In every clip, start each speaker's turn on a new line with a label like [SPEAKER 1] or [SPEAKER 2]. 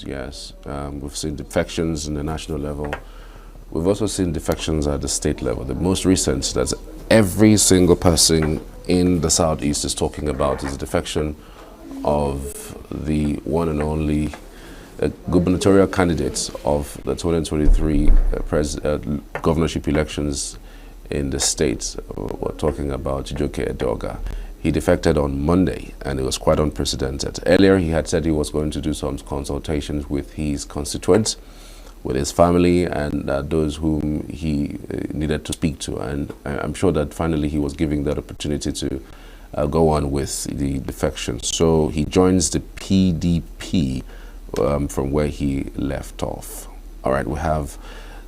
[SPEAKER 1] defections, yes. We've seen defections in the national level. We've also seen defections at the state level. The most recent that every single person in the Southeast is talking about is the defection of the one and only gubernatorial candidates of the 2023 governorship elections in the states. We're talking about Chijoke Edoga. He defected on Monday, and it was quite unprecedented. Earlier, he had said he was going to do some consultations with his constituents, with his family, and those whom he needed to speak to. And I'm sure that finally he was giving that opportunity to go on with the defection. So he joins the PDP from where he left off. All right, we have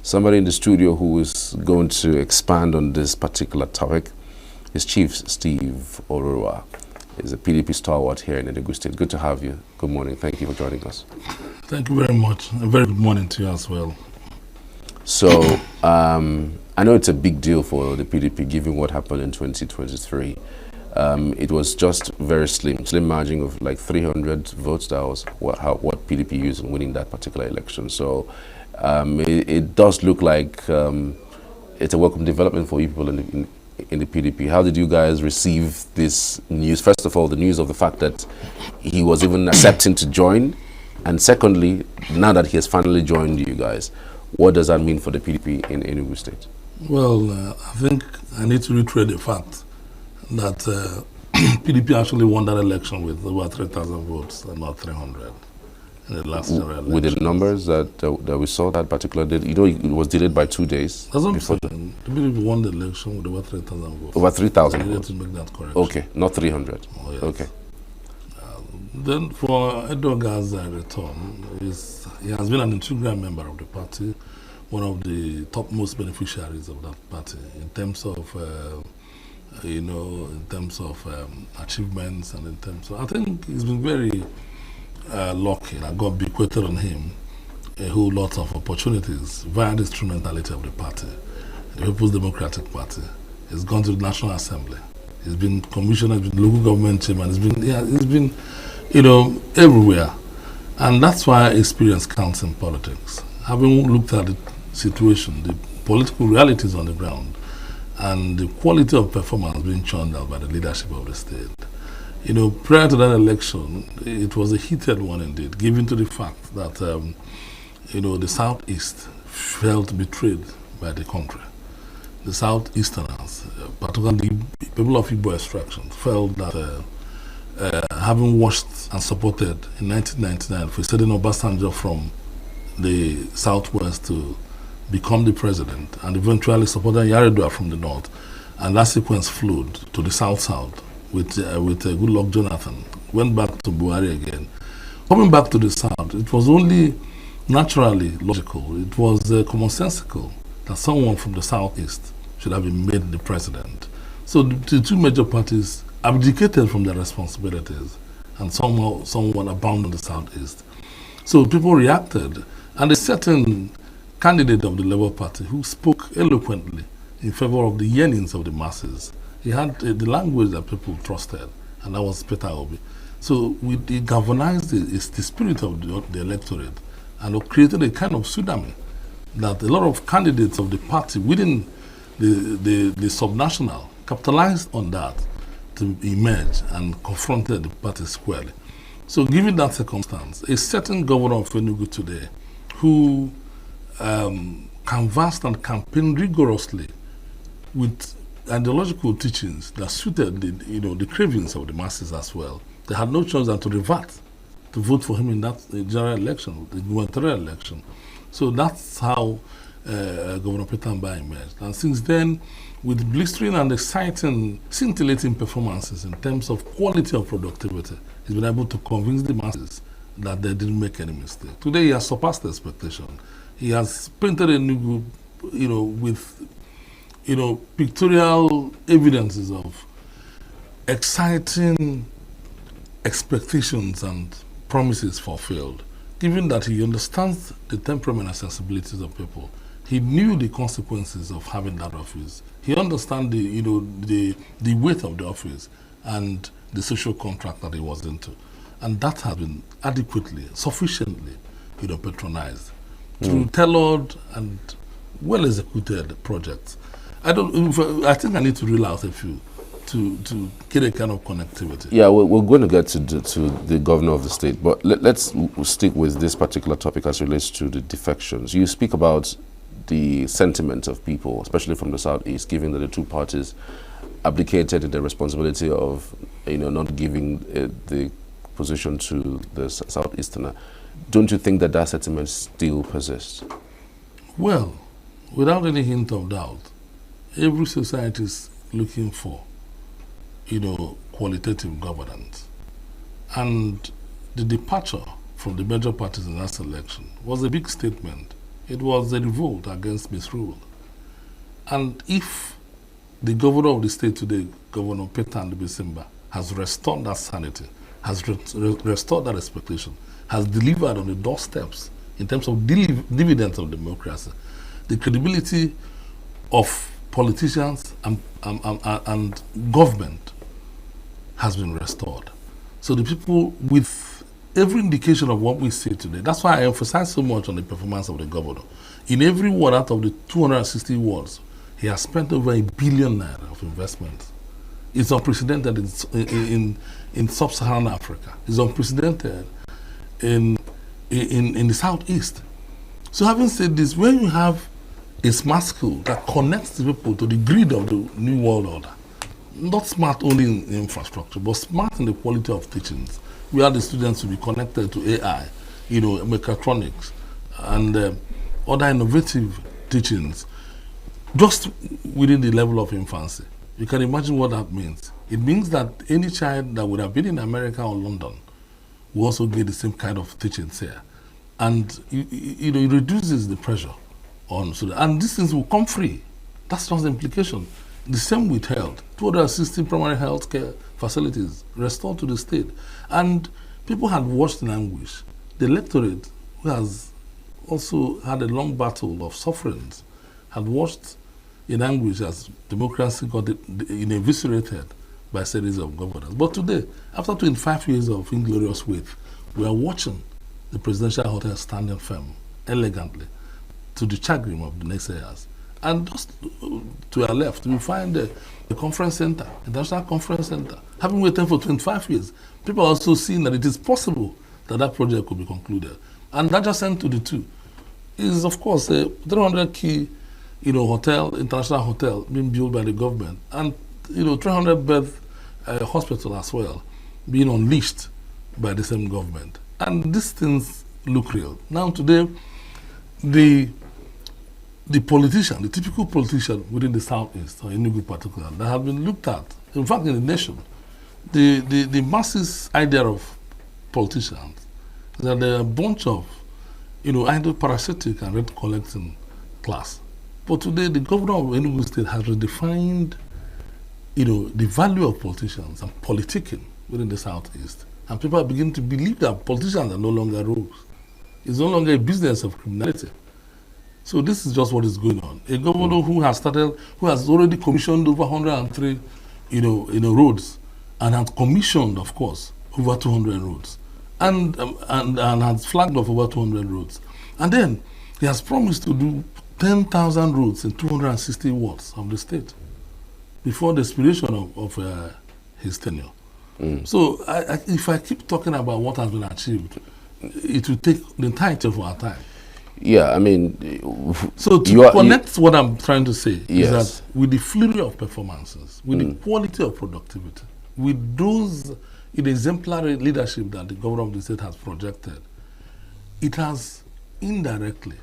[SPEAKER 1] somebody in the studio who is going to expand on this particular topic. His chief, Steve Orurua, is a PDP stalwart here in Enugu State. Good to have you. Good morning. Thank you for joining us.
[SPEAKER 2] Thank you very much. A very good morning to you as well.
[SPEAKER 1] So, I know it's a big deal for the PDP given what happened in 2023. It was just very slim margin of like 300 votes. That was what PDP used in winning that particular election. So, it does look like it's a welcome development for you people in the PDP. How did you guys receive this news? First of all, the news of the fact that he was even accepting to join, and secondly, now that he has finally joined you guys, what does that mean for the PDP in Enugu State?
[SPEAKER 2] Well, I think I need to reiterate the fact that PDP actually won that election with over 3,000 votes and not 300 in the last general election.
[SPEAKER 1] With the numbers that we saw that particular day, you know, it was delayed by 2 days.
[SPEAKER 2] That's not certain. The PDP won the election with over 3,000 votes.
[SPEAKER 1] Over 3,000 votes?
[SPEAKER 2] I needed to make that correction.
[SPEAKER 1] Okay, not 300.
[SPEAKER 2] Oh, yes.
[SPEAKER 1] Okay.
[SPEAKER 2] Then for Edoga's return, he has been an integral member of the party, one of the topmost beneficiaries of that party in terms of, achievements and in terms of, I think he's been very lucky that God bequeathed on him a whole lot of opportunities via the instrumentality of the party, the People's Democratic Party. He's gone to the National Assembly. He's been commissioner, he's been local government chairman, he's been everywhere. And that's why experience counts in politics. Having looked at the situation, the political realities on the ground, and the quality of performance being churned out by the leadership of the state. Prior to that election, it was a heated one indeed, given to the fact that, the Southeast felt betrayed by the country. The Southeasterners, particularly the people of Igbo extraction, felt that having watched and supported in 1999 for President Obasanjo from the Southwest to become the president, and eventually supported Yaredua from the North, and that sequence flowed to the South-South with Goodluck Jonathan, went back to Buhari again. Coming back to the South, it was only naturally logical, it was commonsensical that someone from the Southeast should have been made the president. So the two major parties abdicated from their responsibilities and someone abandoned the Southeast. So people reacted, and a certain candidate of the Labour Party who spoke eloquently in favor of the yearnings of the masses. He had the language that people trusted, and that was Peter Obi. So he galvanized the spirit of the electorate and created a kind of tsunami that a lot of candidates of the party within the subnational capitalized on that to emerge and confronted the party squarely. So given that circumstance, a certain governor of Enugu today who canvassed and campaigned rigorously with ideological teachings that suited the cravings of the masses as well. They had no choice than to revert to vote for him in that general election, the gubernatorial election. So that's how Governor Peter Mba emerged. And since then, with blistering and exciting, scintillating performances in terms of quality of productivity, he's been able to convince the masses that they didn't make any mistake. Today, he has surpassed expectation. He has painted Enugu, with, pictorial evidences of exciting expectations and promises fulfilled. Given that he understands the temperament and sensibilities of people, he knew the consequences of having that office. He understands the weight of the office and the social contract that he was into. And that has been adequately, sufficiently patronized through tailored and well-executed projects. I think I need to reel out a few to get a kind of connectivity.
[SPEAKER 1] Yeah, we're going to get to the governor of the state, but let's stick with this particular topic as relates to the defections. You speak about the sentiment of people, especially from the southeast, given that the two parties abdicated in the responsibility of, not giving the position to the southeasterner. Don't you think that that sentiment still persists?
[SPEAKER 2] Well, without any hint of doubt, every society is looking for, qualitative governance. And the departure from the major parties in last election was a big statement. It was a revolt against misrule. And if the governor of the state today, Governor Peter Bisimba, has restored that sanity, has restored that expectation, has delivered on the doorsteps in terms of dividends of democracy, the credibility of politicians and government has been restored. So the people, with every indication of what we see today, that's why I emphasize so much on the performance of the governor. In every ward out of the 260 wards, he has spent over £1 billion of investment. It's unprecedented in sub-Saharan Africa. It's unprecedented in the southeast. So having said this, when you have a smart school that connects the people to the grid of the new world order, not smart only in infrastructure, but smart in the quality of teachings, where the students will be connected to AI, mechatronics, and other innovative teachings, just within the level of infancy. You can imagine what that means. It means that any child that would have been in America or London will also get the same kind of teachings here. And it reduces the pressure on students. And these things will come free. That's just the implication. The same with health. 260 primary health care facilities restored to the state. And people had watched in anguish. The electorate, who has also had a long battle of sufferings, had watched in anguish as democracy got eviscerated by a series of governors. But today, after 25 years of inglorious wait, we are watching the presidential hotel standing firm, elegantly, to the chagrin of the naysayers. And just to our left, we find the conference center, the National Conference Center. Having waited for 25 years, people are also seeing that it is possible that that project could be concluded. And that just sent to the two is, of course, a 300-key hotel, international hotel being built by the government, and 300-bed hospital as well being unleashed by the same government. And these things look real. Now today, the politician, the typical politician within the Southeast, or Enugu particular, that have been looked at, in fact in the nation, the masses idea of politicians is that they're a bunch of either parasitic and rent collecting class. But today, the governor of Enugu State has redefined, the value of politicians and politicking within the Southeast. And people are beginning to believe that politicians are no longer rogues. It's no longer a business of criminality. So this is just what is going on. A governor who has already commissioned over 103, roads, and has commissioned, of course, over 200 roads, and has flagged off over 200 roads. And then he has promised to do 10,000 roads in 260 wards of the state before the expiration of his tenure. So if I keep talking about what has been achieved, it will take the entirety of our time.
[SPEAKER 1] Yeah, I mean...
[SPEAKER 2] So to connect what I'm trying to say
[SPEAKER 1] yes.
[SPEAKER 2] is that with the flurry of performances, with the quality of productivity, with those exemplary leadership that the governor of the state has projected, it has indirectly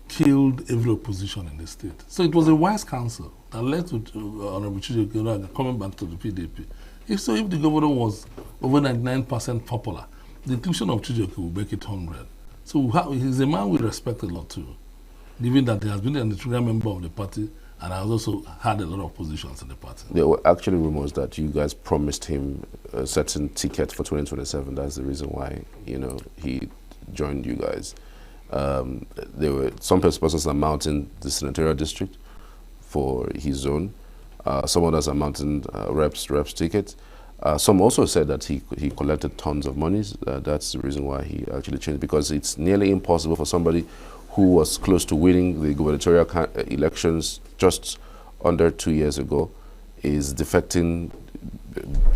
[SPEAKER 2] killed every opposition in the state. So it was a wise counsel that led to Honorable Chijioke coming back to the PDP. If the governor was over 99% popular, the inclusion of Chijioke will make it 100. So he's a man we respect a lot too, given that he has been an integral member of the party and has also had a lot of positions in the party. There
[SPEAKER 1] were actually rumors that you guys promised him a certain ticket for 2027. That's the reason why, he joined you guys. There were some persons are mounting the senatorial district for his zone. Some others are mounting reps ticket. Some also said that he collected tons of monies. That's the reason why he actually changed, because it's nearly impossible for somebody who was close to winning the gubernatorial elections just under 2 years ago is defecting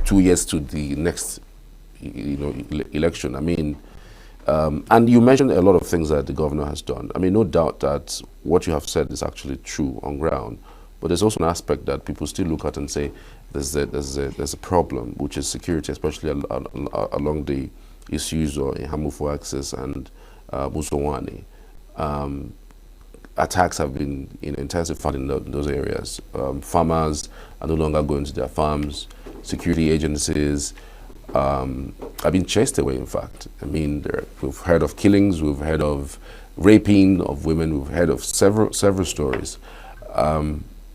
[SPEAKER 1] 2 years to the next election. I mean, and you mentioned a lot of things that the governor has done. I mean, no doubt that what you have said is actually true on ground, but there's also an aspect that people still look at and say there's a problem, which is security, especially along the issues of Hamufo access and Musowani. Attacks have been intensified in those areas. Farmers are no longer going to their farms. Security agencies are being chased away, in fact. I mean, we've heard of killings, we've heard of raping of women, we've heard of several stories.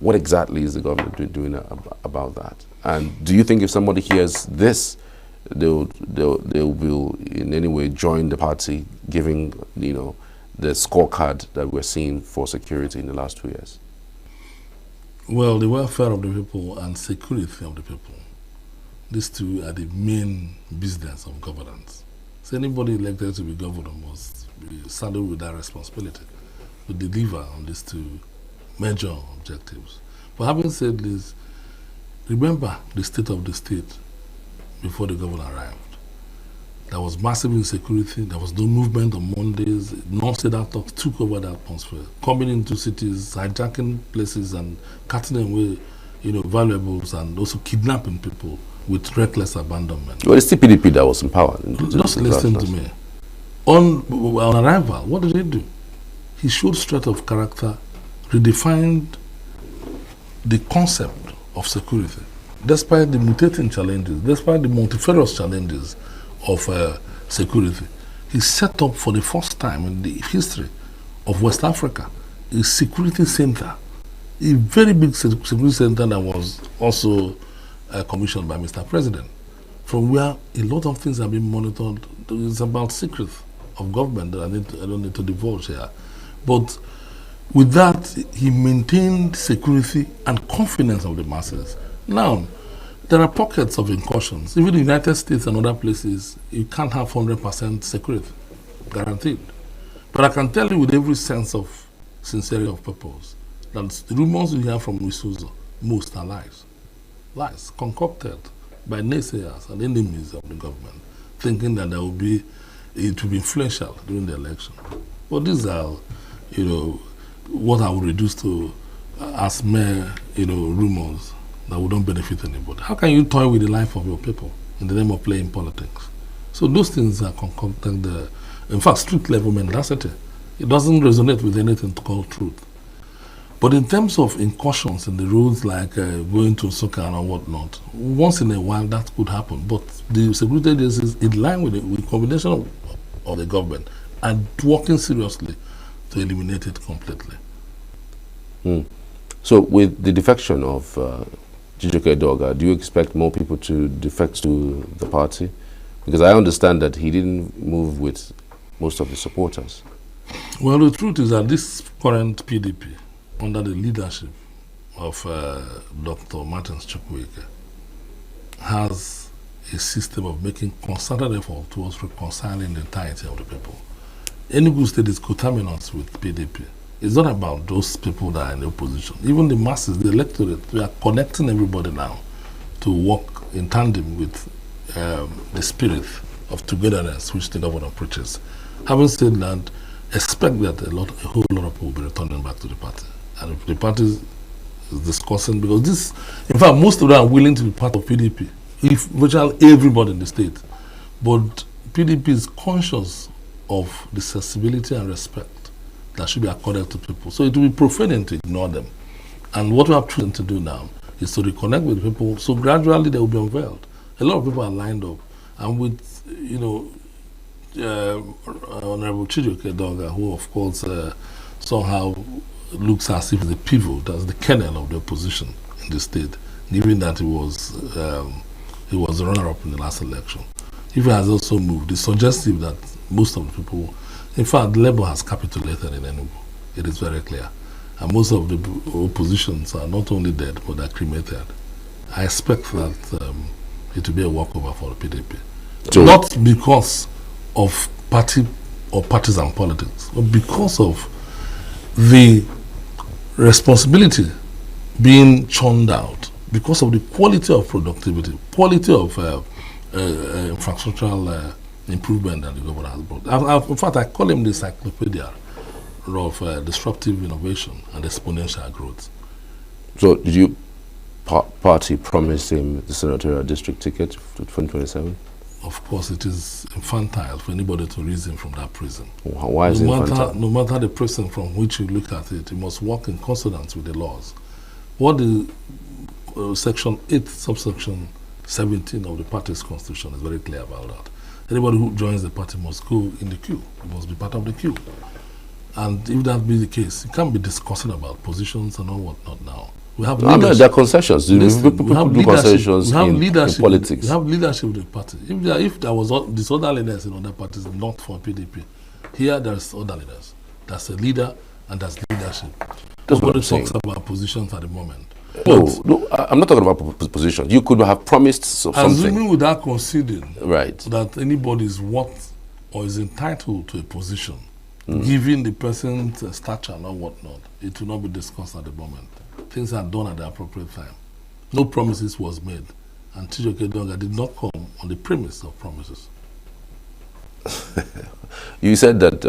[SPEAKER 1] What exactly is the government doing about that? And do you think if somebody hears this, they will in any way join the party, giving the scorecard that we're seeing for security in the last 2 years?
[SPEAKER 2] Well, the welfare of the people and security of the people, these two are the main business of governance. So anybody elected to be governor must be saddled with that responsibility to deliver on these two major objectives. But having said this, remember the state of the state before the governor arrived. There was massive insecurity, there was no movement on Mondays, non-state actors took over the atmosphere, coming into cities, hijacking places and cutting away valuables, and also kidnapping people with reckless abandonment.
[SPEAKER 1] Well, it's the PDP that was in power.
[SPEAKER 2] Just listen to me. On arrival, what did he do? He showed strength of character, redefined the concept of security, despite the mutating challenges, despite the multifarious challenges of security. He set up for the first time in the history of West Africa a security center, a very big security center that was also commissioned by Mr. President, from where a lot of things have been monitored. It's about secrets of government that I don't need to divulge here. But with that, he maintained security and confidence of the masses. Now, there are pockets of incursions. Even in the United States and other places, you can't have 100% security, guaranteed. But I can tell you with every sense of sincerity of purpose that the rumors we hear from Misuzo, most are lies. Lies concocted by naysayers and enemies of the government, thinking that it will be influential during the election. But these are, what I would reduce to as mere, rumors that would not benefit anybody. How can you toy with the life of your people in the name of playing politics? So those things are concocted, in fact, street level mendacity. It doesn't resonate with anything called truth. But in terms of incursions in the roads, like going to Sokan or whatnot, once in a while that could happen. But the security agencies, in line with the combination of the government, are working seriously to eliminate it completely.
[SPEAKER 1] So with the defection of Jijoke Doga, do you expect more people to defect to the party? Because I understand that he didn't move with most of the supporters.
[SPEAKER 2] Well, the truth is that this current PDP, under the leadership of Dr. Martins Chukwueke, has a system of making concerted effort towards reconciling the entirety of the people. Enugu State is coterminous with PDP. It's not about those people that are in the opposition. Even the masses, the electorate, we are connecting everybody now to work in tandem with the spirit of togetherness which the governor preaches. Having said that, expect that a whole lot of people will be returning back to the party. And if the party is discussing, because this, in fact, most of them are willing to be part of PDP, if virtually everybody in the state. But PDP is conscious of the sensibility and respect that should be accorded to people. So it will be profane to ignore them. And what we have chosen to do now is to reconnect with people, so gradually they will be unveiled. A lot of people are lined up. And with, Honorable Chijoke Doga, who of course somehow looks as if the pivot, as the kernel of the opposition in the state, given that he was the runner-up in the last election. If he has also moved, it's suggestive that most of the people, in fact, Labour has capitulated in Enugu. It is very clear. And most of the oppositions are not only dead, but are cremated. I expect that, it will be a walkover for the PDP.
[SPEAKER 1] So,
[SPEAKER 2] Not because of party or partisan politics, but because of the responsibility being churned out, because of the quality of productivity, quality of infrastructural improvement that the government has brought. In fact, I call him the encyclopedia of disruptive innovation and exponential growth.
[SPEAKER 1] so did you party promise him the senatorial district ticket to 2027?
[SPEAKER 2] Of course, it is infantile for anybody to reason from that prison.
[SPEAKER 1] Why is it infantile?
[SPEAKER 2] No matter the prison from which you look at it, you must work in consonance with the laws. What the Section 8, subsection 17 of the party's constitution is very clear about that. Anybody who joins the party must go in the queue. It must be part of the queue. And if that be the case, you can't be discussing about positions and all whatnot now. We have
[SPEAKER 1] there are concessions. People do concessions in politics.
[SPEAKER 2] We have leadership of the party. If there was disorderliness in other parties, not for PDP, here there's orderliness. There's a leader and there's leadership. Nobody talks about positions at the moment.
[SPEAKER 1] No, I'm not talking about positions. You could have promised something.
[SPEAKER 2] Assuming without conceding
[SPEAKER 1] that
[SPEAKER 2] anybody is worth or is entitled to a position, given the person's stature and whatnot, it will not be discussed at the moment. Things are done at the appropriate time. No promises was made, and Chijioke Donga did not come on the premise of promises.
[SPEAKER 1] You said that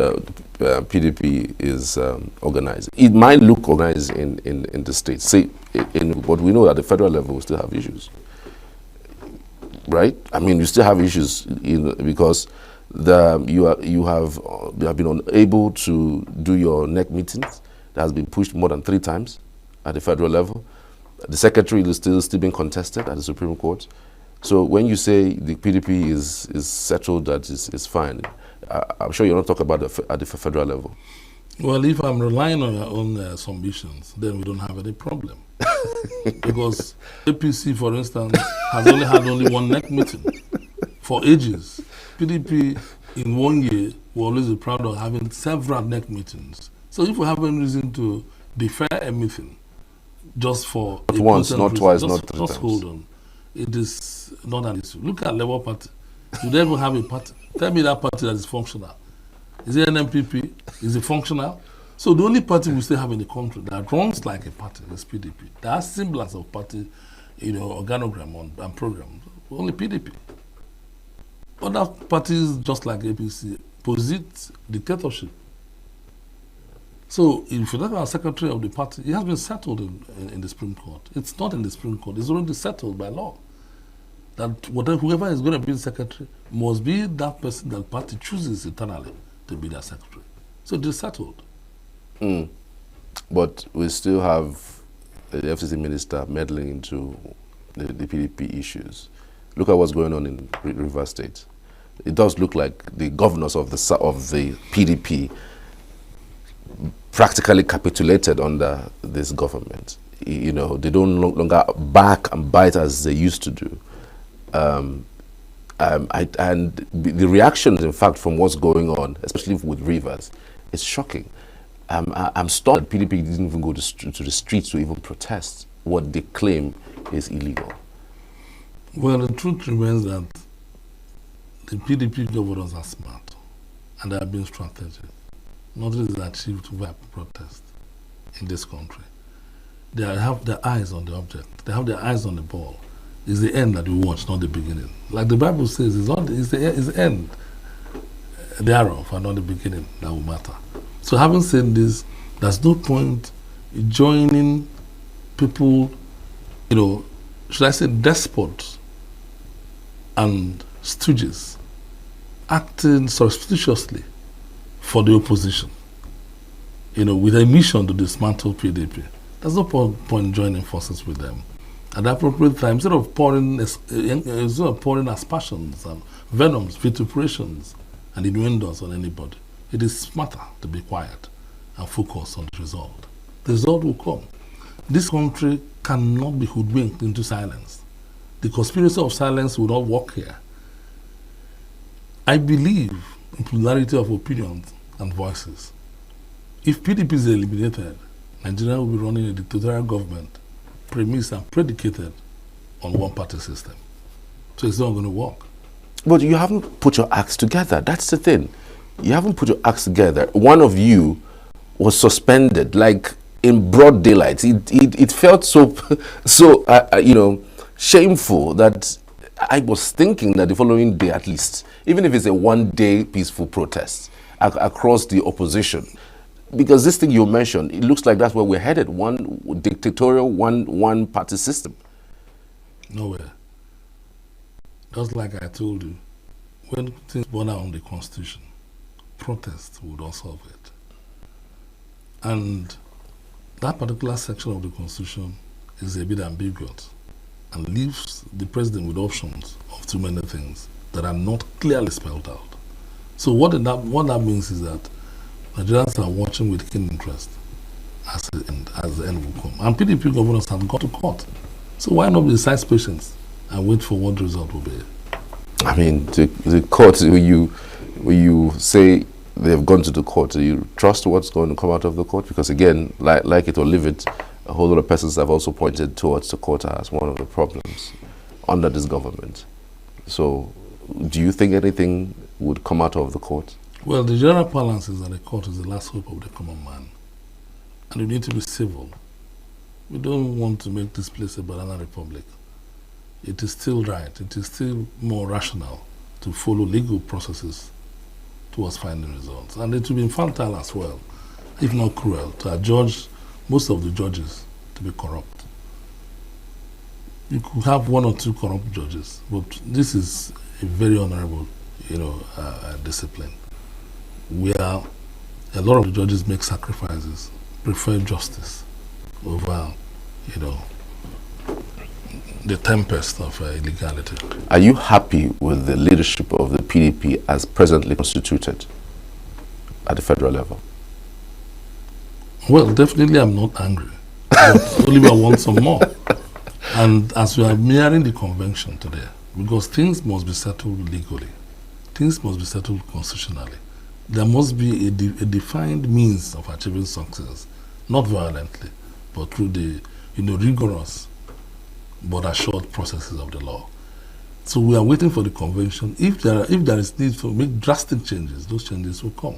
[SPEAKER 1] PDP is organized. It might look organized in the states, but we know at the federal level we still have issues, right? I mean, you still have issues because you have been unable to do your NEC meetings. That has been pushed more than 3 times at the federal level. The secretary is still being contested at the Supreme Court. So when you say the PDP is settled, that is fine, I'm sure you're not talking about at the federal level.
[SPEAKER 2] Well, if I'm relying on your own submissions, then we don't have any problem. Because APC, for instance, has only had one NEC meeting for ages. PDP, in 1 year, will always be proud of having several NEC meetings. So if we have any reason to defer a meeting, just for
[SPEAKER 1] not once, not twice, not 3 times.
[SPEAKER 2] Just hold on. It is not an issue. Look at Labour Party. Do they even have a party? Tell me that party that is functional. Is it an MPP? Is it functional? So the only party we still have in the country that runs like a party is PDP. That has semblance of party, organogram and program. Only PDP. Other parties, just like APC, posit dictatorship. So if you look at the secretary of the party, it has been settled in the Supreme Court. It's not in the Supreme Court. It's already settled by law. That whoever is going to be the secretary must be that person that the party chooses eternally to be their secretary. So it is settled.
[SPEAKER 1] But we still have the FCC minister meddling into the PDP issues. Look at what's going on in Rivers State. It does look like the governors of the PDP practically capitulated under this government. They don't no longer back and bite as they used to do. And the reactions, in fact, from what's going on, especially with Rivers, is shocking. I'm stunned that PDP didn't even go to the streets to even protest what they claim is illegal.
[SPEAKER 2] Well, the truth remains that the PDP governors are smart and they are being strategic. Nothing is achieved via protest in this country. They have their eyes on the object. They have their eyes on the ball. It's the end that we watch, not the beginning. Like the Bible says, it's the end thereof and not the beginning that will matter. So having said this, there's no point in joining people, should I say despots and stooges acting surreptitiously for the opposition, with a mission to dismantle PDP. There's no point in joining forces with them. At the appropriate time, instead of pouring aspersions and venoms, vituperations, and innuendos on anybody, it is smarter to be quiet and focus on the result. The result will come. This country cannot be hoodwinked into silence. The conspiracy of silence will not work here. I believe in plurality of opinions and voices. If PDP is eliminated, Nigeria will be running a dictatorial government premised and predicated on one-party system. So it's not going to work.
[SPEAKER 1] But you haven't put your acts together. That's the thing. You haven't put your acts together. One of you was suspended, like in broad daylight. It felt so, shameful that I was thinking that the following day, at least, even if it's a one-day peaceful protest across the opposition, because this thing you mentioned, it looks like that's where we're headed. One dictatorial, one party system.
[SPEAKER 2] Nowhere. Just like I told you, when things border on the Constitution, protest would not solve it. And that particular section of the Constitution is a bit ambiguous and leaves the president with options of too many things that are not clearly spelled out. So what that means is that Nigerians are watching with keen interest as the end will come. And PDP governors have gone to court. So why not exercise patience and wait for what the result will be?
[SPEAKER 1] I mean, the court, when you say they've gone to the court, do you trust what's going to come out of the court? Because again, like it or leave it, a whole lot of persons have also pointed towards the court as one of the problems under this government. So do you think anything would come out of the court?
[SPEAKER 2] Well, the general balance is that the court is the last hope of the common man. And we need to be civil. We don't want to make this place a banana republic. It is still right, it is still more rational to follow legal processes towards finding results. And it will be infantile as well, if not cruel, to adjudge most of the judges to be corrupt. You could have one or two corrupt judges, but this is a very honorable, discipline, where a lot of the judges make sacrifices, prefer justice over, the tempest of illegality.
[SPEAKER 1] Are you happy with the leadership of the PDP as presently constituted at the federal level?
[SPEAKER 2] Well, definitely I'm not angry. But only I want some more. And as we are nearing the convention today, because things must be settled legally, things must be settled constitutionally, there must be a defined means of achieving success, not violently, but through the rigorous but assured processes of the law. So we are waiting for the convention. If there is need to make drastic changes, those changes will come.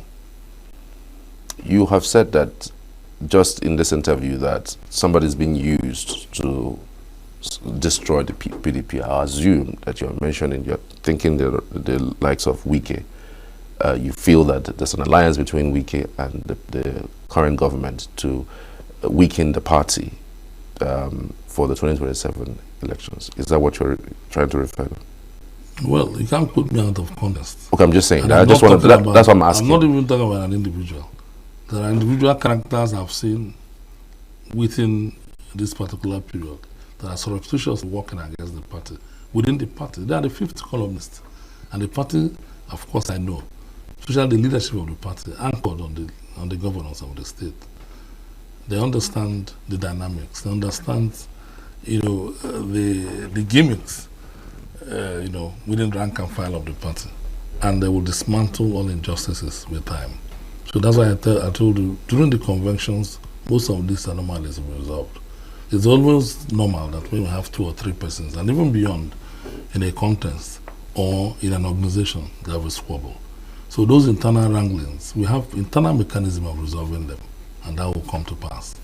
[SPEAKER 1] You have said that just in this interview that somebody is being used to destroy the PDP. I assume that you're thinking the likes of Wike. You feel that there's an alliance between Wike and the current government to weaken the party for the 2027 elections. Is that what you're trying to refer to?
[SPEAKER 2] Well, you can't put me out of context.
[SPEAKER 1] Okay, I'm just saying.
[SPEAKER 2] That's
[SPEAKER 1] what I'm asking.
[SPEAKER 2] I'm not even talking about an individual. There are individual characters I've seen within this particular period that are surreptitiously working against the party. Within the party, they are the fifth columnist. And the party, of course, I know, especially the leadership of the party, anchored on the governance of the state. They understand the dynamics. They understand, the gimmicks, within the rank and file of the party, and they will dismantle all injustices with time. So that's why I told you during the conventions, most of these anomalies will be resolved. It's always normal that when we have 2 or 3 persons, and even beyond, in a contest or in an organization, they have a squabble. So those internal wranglings, we have internal mechanism of resolving them, and that will come to pass.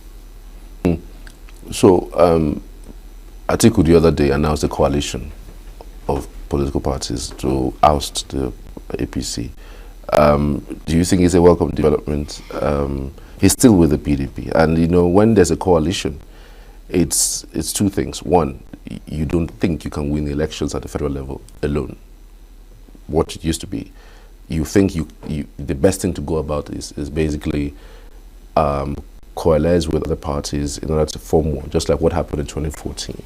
[SPEAKER 1] So, Atiku the other day announced a coalition of political parties to oust the APC. Do you think it's a welcome development? He's still with the PDP, and when there's a coalition, it's 2 things. One, you don't think you can win the elections at the federal level alone. What it used to be, you think the best thing to go about is basically coalesce with other parties in order to form one, just like what happened in 2014.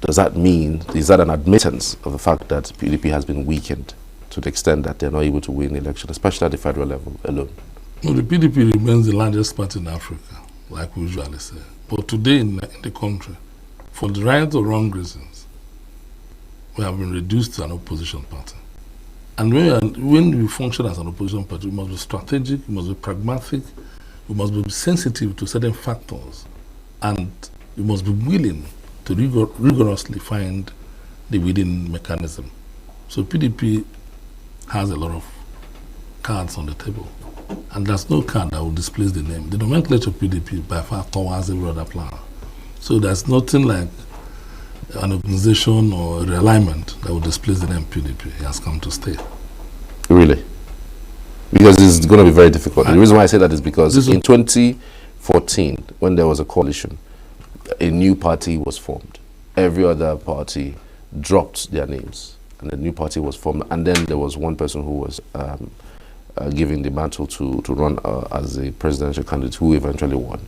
[SPEAKER 1] Does that mean, is that an admittance of the fact that PDP has been weakened to the extent that they're not able to win the election, especially at the federal level alone?
[SPEAKER 2] Well, the PDP remains the largest party in Africa, like we usually say. But today in the country, for the right or wrong reasons, we have been reduced to an opposition party. And when we function as an opposition party, we must be strategic, we must be pragmatic, we must be sensitive to certain factors, and we must be willing to rigorously find the winning mechanism. So PDP has a lot of cards on the table. And there's no card that will displace the name. The nomenclature of PDP by far covers every other plan. So there's nothing like an organization or a realignment that will displace the name PDP. It has come to stay.
[SPEAKER 1] Really? Because it's going to be very difficult. And the reason why I say that is because in 2014, when there was a coalition, a new party was formed. Every other party dropped their names, and a new party was formed. And then there was one person who was given the mantle to run as a presidential candidate, who eventually won.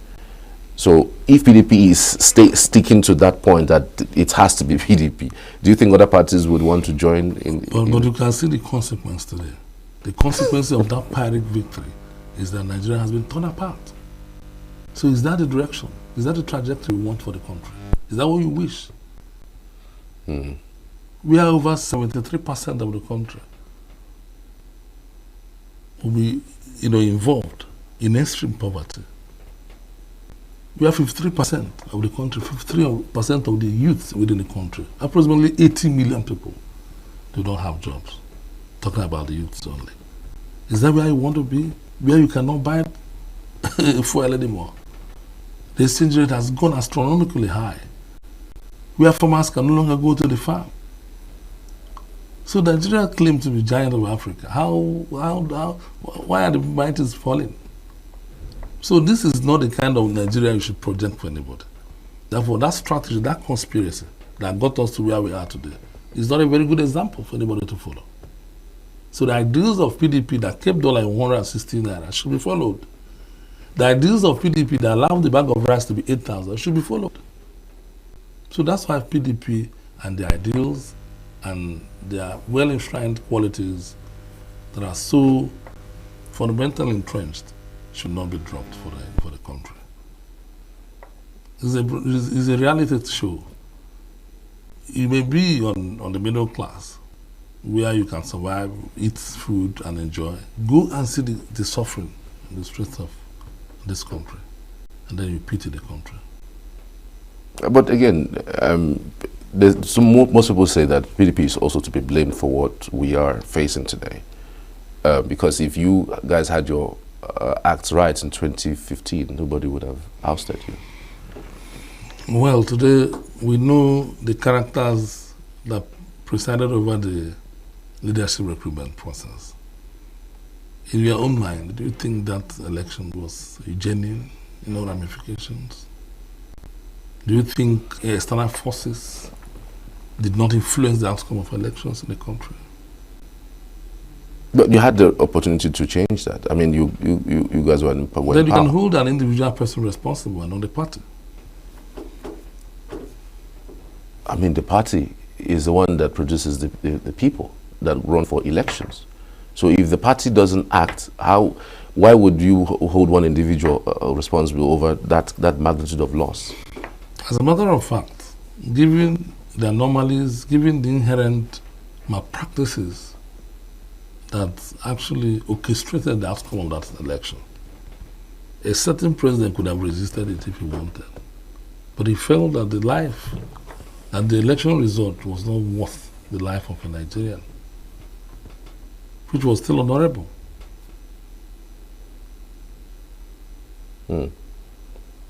[SPEAKER 1] So if PDP is sticking to that point that it has to be PDP, do you think other parties would want to join in?
[SPEAKER 2] But you can see the consequence today. The consequence of that Pyrrhic victory is that Nigeria has been torn apart. So is that the direction? Is that the trajectory we want for the country? Is that what you wish? We are over 73% of the country will be, involved in extreme poverty. We have 53% of the country, 53% of the youth within the country. Approximately 80 million people do not have jobs. Talking about the youths only. Is that where you want to be? Where you cannot buy fuel anymore? The exchange rate has gone astronomically high. Where farmers can no longer go to the farm. So Nigeria claims to be giant of Africa. Why are the mighties falling? So this is not the kind of Nigeria you should project for anybody. Therefore, that strategy, that conspiracy that got us to where we are today is not a very good example for anybody to follow. So the ideals of PDP that kept dollar in 116 naira should be followed. The ideals of PDP that allowed the bag of rice to be 8,000 should be followed. So that's why PDP and the ideals and their well-enshrined qualities that are so fundamentally entrenched should not be dropped for the country. It's a reality show. You may be on the middle class, where you can survive, eat food and enjoy. Go and see the suffering in the streets of this country, and then you pity the country.
[SPEAKER 1] But again, most people say that PDP is also to be blamed for what we are facing today. Because if you guys had your acts right in 2015, nobody would have ousted you.
[SPEAKER 2] Well, today we know the characters that presided over the leadership recruitment process. In your own mind, do you think that election was genuine in all ramifications? Do you think external forces did not influence the outcome of elections in the country?
[SPEAKER 1] But you had the opportunity to change that. I mean, you guys were in power.
[SPEAKER 2] Then you can hold an individual person responsible and not the party.
[SPEAKER 1] I mean, the party is the one that produces the people that run for elections. So if the party doesn't act, why would you hold one individual responsible over that magnitude of loss?
[SPEAKER 2] As a matter of fact, given the anomalies, given the inherent malpractices that actually orchestrated the outcome of that election, a certain president could have resisted it if he wanted. But he felt that the election result was not worth the life of a Nigerian, which was still honorable.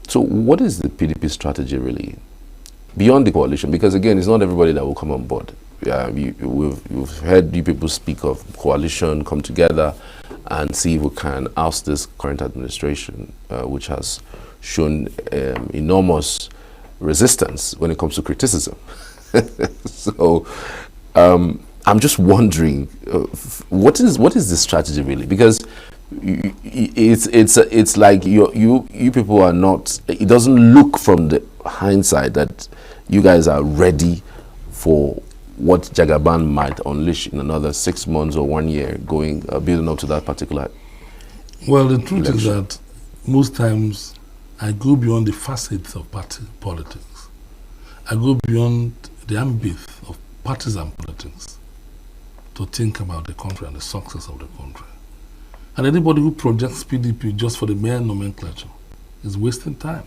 [SPEAKER 1] So what is the PDP strategy really? Beyond the coalition, because again, it's not everybody that will come on board. We've heard you people speak of coalition, come together and see if we can oust this current administration, which has shown enormous resistance when it comes to criticism. So I'm just wondering, what is the strategy really? Because it's like you people are not. It doesn't look from the hindsight that you guys are ready for what Jagaban might unleash in another 6 months or 1 year, building up to that particular.
[SPEAKER 2] Well, the truth is that most times I go beyond the facets of party politics. I go beyond the ambit of partisan politics to think about the country and the success of the country. And anybody who projects PDP just for the mere nomenclature is wasting time.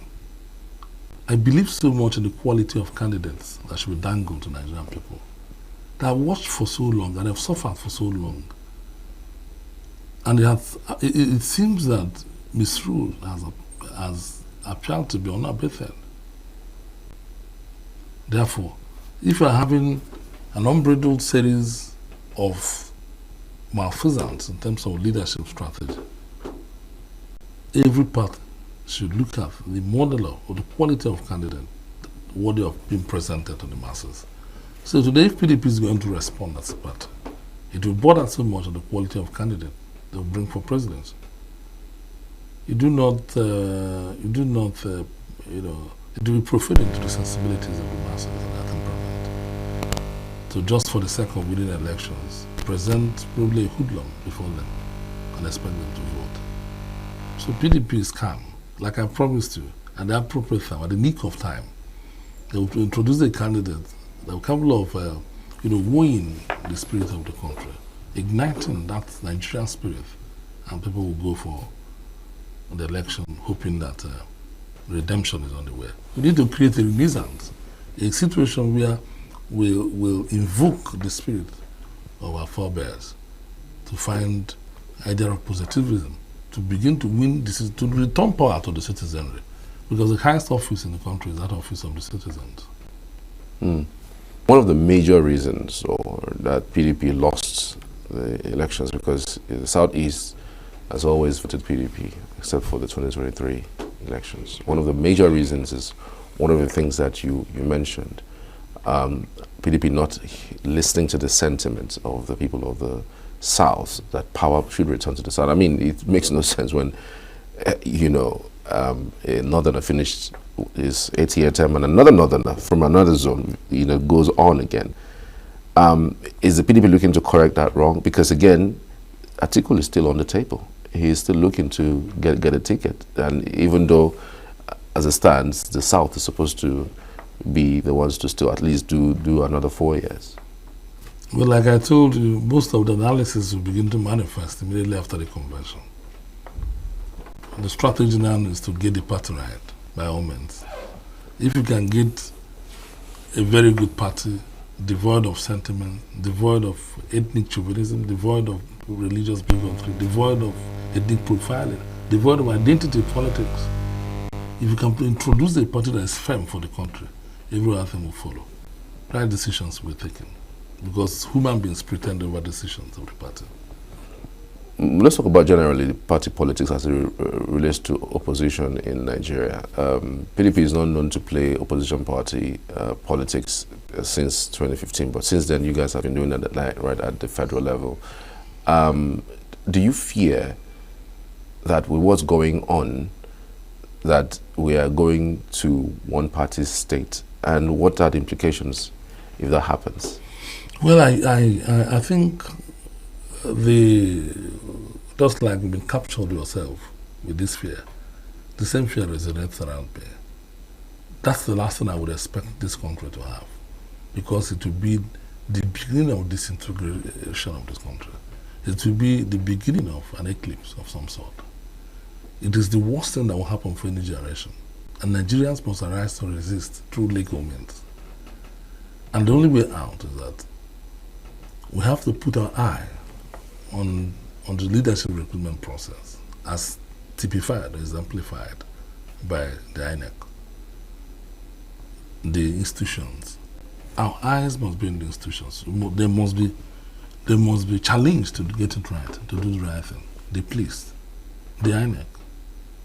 [SPEAKER 2] I believe so much in the quality of candidates that should be dangled to Nigerian people. that have watched for so long and have suffered for so long. And it seems that misrule has appeared to be unabated. Therefore, if you are having an unbridled series of malfeasance in terms of leadership strategy, every party should look at the model or the quality of candidate worthy of being presented to the masses. So today, if PDP is going to respond as a party, it will bother so much on the quality of candidate they will bring for presidency. It will be profaning to the sensibilities of the masses and our temperament. So just for the sake of winning elections, present probably a hoodlum before them and expect them to vote. So PDP is calm, like I promised you, at the appropriate time, at the nick of time. They will introduce a candidate that will capable of, wooing the spirit of the country, igniting that Nigerian spirit, and people will go for the election, hoping that redemption is on the way. We need to create a renaissance, a situation where we'll invoke the spirit of our forebears to find idea of positivism, to begin to win, to return power to the citizenry. Because the highest office in the country is that office of the citizens.
[SPEAKER 1] One of the major reasons that PDP lost the elections because the Southeast has always voted PDP, except for the 2023 elections. One of the major reasons is one of the things that you mentioned, PDP not listening to the sentiments of the people of the South, that power should return to the South. I mean, it makes no sense when, a northerner finished his 8-year term and another northerner from another zone, goes on again. Is the PDP looking to correct that wrong? Because again, Atiku is still on the table. He is still looking to get a ticket. And even though, as it stands, the South is supposed to be the ones to still at least do another 4 years.
[SPEAKER 2] Well, like I told you, most of the analysis will begin to manifest immediately after the convention. The strategy now is to get the party right, by all means. If you can get a very good party, devoid of sentiment, devoid of ethnic chauvinism, devoid of religious bigotry, devoid of ethnic profiling, devoid of identity politics, if you can introduce a party that is firm for the country, every other thing will follow. Right decisions will be taken, because human beings pretend over decisions of the party.
[SPEAKER 1] Let's talk about generally party politics as it relates to opposition in Nigeria. PDP is not known to play opposition party politics since 2015, but since then you guys have been doing that right at the federal level. Do you fear that with what's going on, that we are going to one-party state, and what are the implications if that happens?
[SPEAKER 2] Well, I think just like you've been captured yourself with this fear, the same fear resonates around me. That's the last thing I would expect this country to have, because it will be the beginning of disintegration of this country. It will be the beginning of an eclipse of some sort. It is the worst thing that will happen for any generation. And Nigerians must arise to resist through legal means. And the only way out is that we have to put our eye on the leadership recruitment process as typified or exemplified by the INEC, the institutions. Our eyes must be in the institutions. They must be challenged to get it right, to do the right thing. The police, the INEC,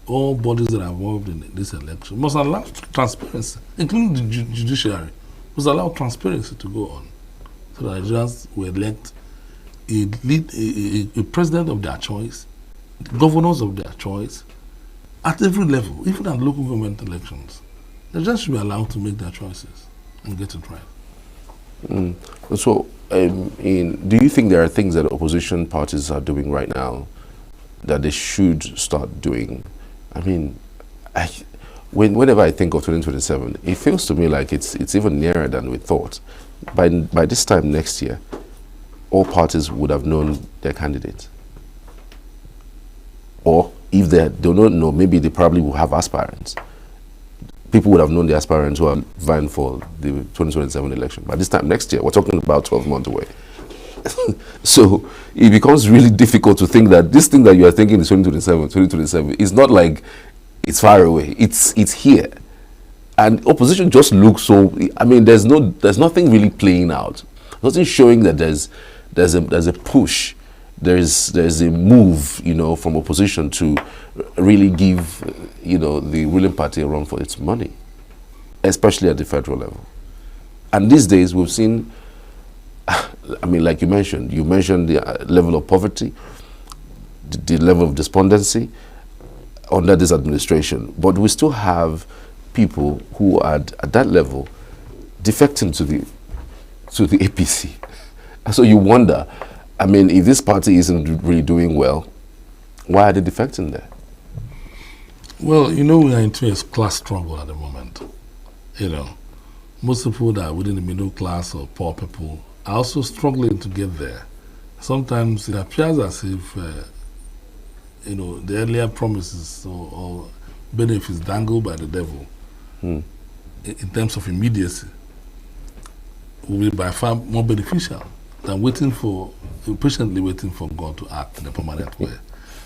[SPEAKER 2] all bodies that are involved in this election must allow transparency, including the judiciary, must allow transparency to go on, so that Nigerians will elect a president of their choice, governors of their choice, at every level, even at local government elections. Nigerians should be allowed to make their choices and get it right.
[SPEAKER 1] So, do you think there are things that opposition parties are doing right now that they should start doing? I mean, whenever I think of 2027, it feels to me like it's even nearer than we thought. By this time next year, all parties would have known their candidate. Or if they don't know, maybe they probably will have aspirants. people would have known the aspirants who are vying for the 2027 election. By this time next year, we're talking about 12 months away. So it becomes really difficult to think that this thing that you are thinking is 2027 is not like it's far away. It's here. And opposition just looks so, I mean, there's nothing really playing out. Nothing showing that there's a push. There's a move, you know, from opposition to really give, you know, the ruling party a run for its money, especially at the federal level. And these days we've seen, I mean, like you mentioned the level of poverty, the level of despondency under this administration, but we still have people who are at that level defecting to the APC. So you wonder, I mean, if this party isn't really doing well, why are they defecting there?
[SPEAKER 2] Well, you know, we are into a class struggle at the moment. You know, most people that are within the middle class or poor people are also struggling to get there. Sometimes it appears as if, you know, the earlier promises or benefits dangled by the devil in terms of immediacy will be by far more beneficial than patiently waiting for God to act in a permanent way.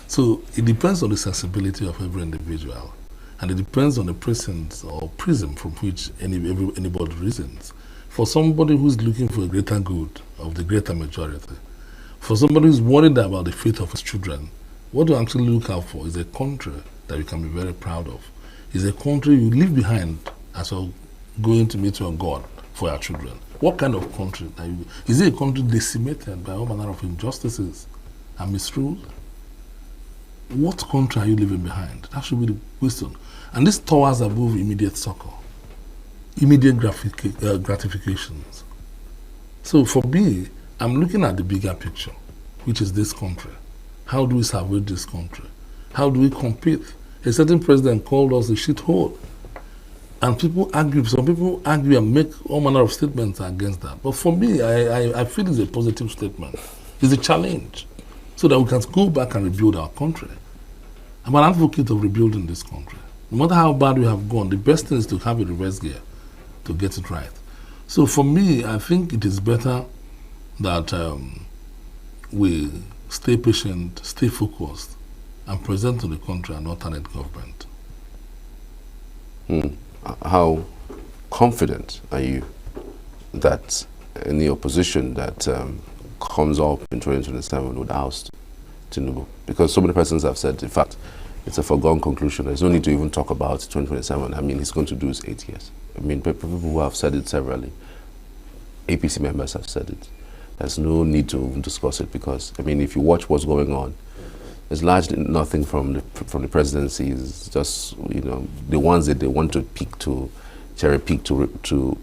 [SPEAKER 2] So it depends on the sensibility of every individual, and it depends on the presence or prism from which anybody reasons. For somebody who's looking for a greater good of the greater majority, for somebody who's worried about the fate of his children, what you actually look out for is a country that you can be very proud of. It's a country you leave behind as you're going to meet your God for your children. What kind of country? Is it a country decimated by all manner of injustices and misrule? What country are you leaving behind? That should be the question. And this towers above immediate succor, immediate gratifications. So for me, I'm looking at the bigger picture, which is this country. How do we salvage this country? How do we compete? A certain president called us a shithole. And people argue, some people argue and make all manner of statements against that. But for me, I feel it's a positive statement. It's a challenge so that we can go back and rebuild our country. I'm an advocate of rebuilding this country. No matter how bad we have gone, the best thing is to have a reverse gear to get it right. So for me, I think it is better that we stay patient, stay focused, and present to the country an alternate government.
[SPEAKER 1] How confident are you that any opposition that comes up in 2027 would oust Tinubu? Because so many persons have said, in fact, it's a foregone conclusion. There's no need to even talk about 2027. I mean, he's going to do his 8 years. I mean, people who have said it severally, APC members have said it. There's no need to even discuss it because, I mean, if you watch what's going on, there's largely nothing from the presidency. It's just, you know, the ones that they want to cherry pick to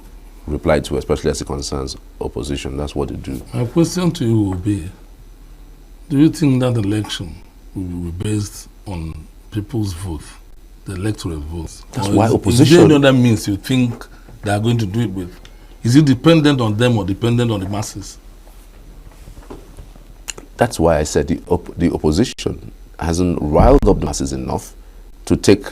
[SPEAKER 1] reply to, especially as it concerns opposition. That's what they do.
[SPEAKER 2] My question to you will be, do you think that election will be based on people's vote, the electoral votes?
[SPEAKER 1] That's why opposition...
[SPEAKER 2] Is there any other means you think they are going to do it with? Is it dependent on them or dependent on the masses?
[SPEAKER 1] That's why I said the opposition hasn't riled up the masses enough to take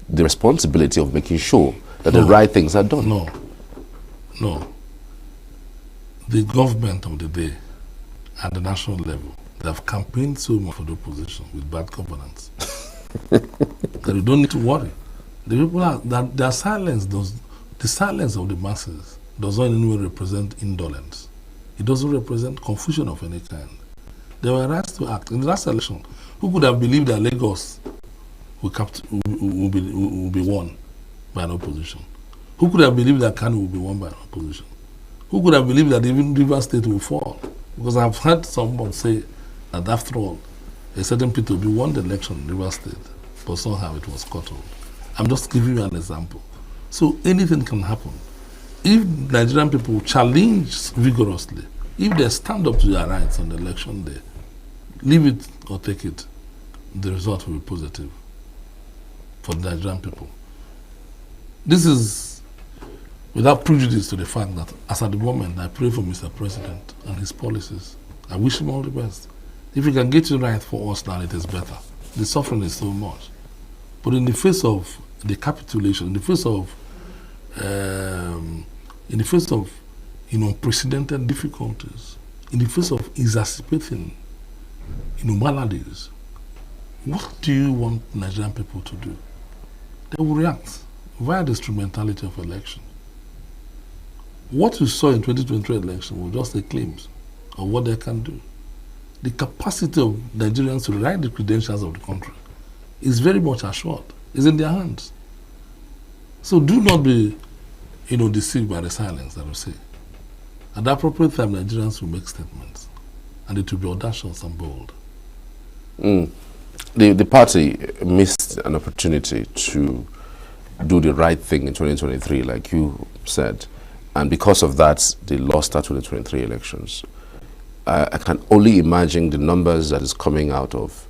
[SPEAKER 1] the responsibility of making sure that the right things are done.
[SPEAKER 2] No. The government of the day at the national level, they have campaigned so much for the opposition with bad governance that you don't need to worry. The people are, that their silence the silence of the masses does not in any way represent indolence. It doesn't represent confusion of any kind. They were asked to act. In the last election, who could have believed that Lagos will be won by an opposition? Who could have believed that Kano will be won by an opposition? Who could have believed that even Rivers State will fall? Because I've heard someone say that after all, a certain P2B won the election in Rivers State, but somehow it was cut off. I'm just giving you an example. So anything can happen. If Nigerian people challenge vigorously, if they stand up to their rights on the election day, leave it or take it, the result will be positive for the Nigerian people. This is without prejudice to the fact that, as at the moment, I pray for Mr. President and his policies. I wish him all the best. If he can get it right for us now, it is better. The suffering is so much. But in the face of the capitulation, in the face of in the face of unprecedented difficulties, in the face of exacerbating maladies, what do you want Nigerian people to do? They will react via the instrumentality of election. What you saw in 2023 election was just a glimpse of what they can do. The capacity of Nigerians to write the credentials of the country is very much assured. It's in their hands. So do not be, deceived by the silence that we say. At the appropriate time, Nigerians will make statements, and it will be audacious and bold.
[SPEAKER 1] The party missed an opportunity to do the right thing in 2023, like you said, and because of that, they lost our 2023 elections. I can only imagine the numbers that is coming out of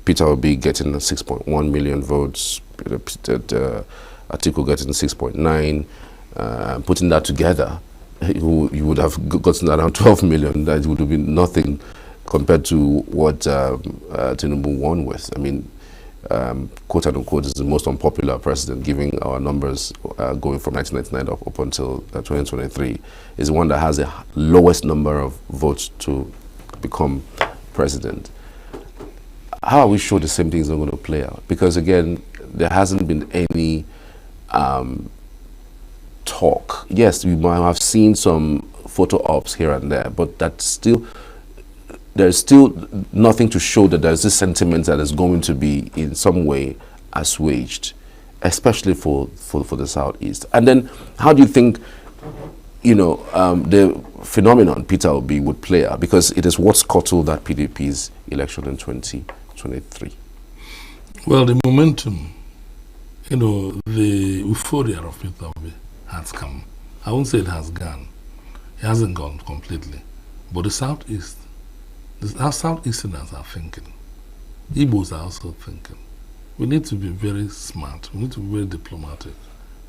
[SPEAKER 1] Peter Obi getting 6.1 million votes, Atiku getting 6.9, putting that together, you would have gotten around 12 million. That would have been nothing compared to what Tinubu won with. I mean, quote unquote, is the most unpopular president, giving our numbers going from 1999 up until 2023, is the one that has the lowest number of votes to become president. How are we sure the same thing is not going to play out? Because again, there hasn't been any talk. Yes, we might have seen some photo ops here and there, but there's still nothing to show that there's this sentiment that is going to be in some way assuaged, especially for the Southeast. And then how do you think, the phenomenon Peter Obi would play out? Because it is what scuttled that PDP's election in 2023.
[SPEAKER 2] Well, the momentum, the euphoria of Peter Obi has come. I won't say it has gone. It hasn't gone completely. But the Southeast, our Southeasterners are thinking. Igbos are also thinking. We need to be very smart. We need to be very diplomatic.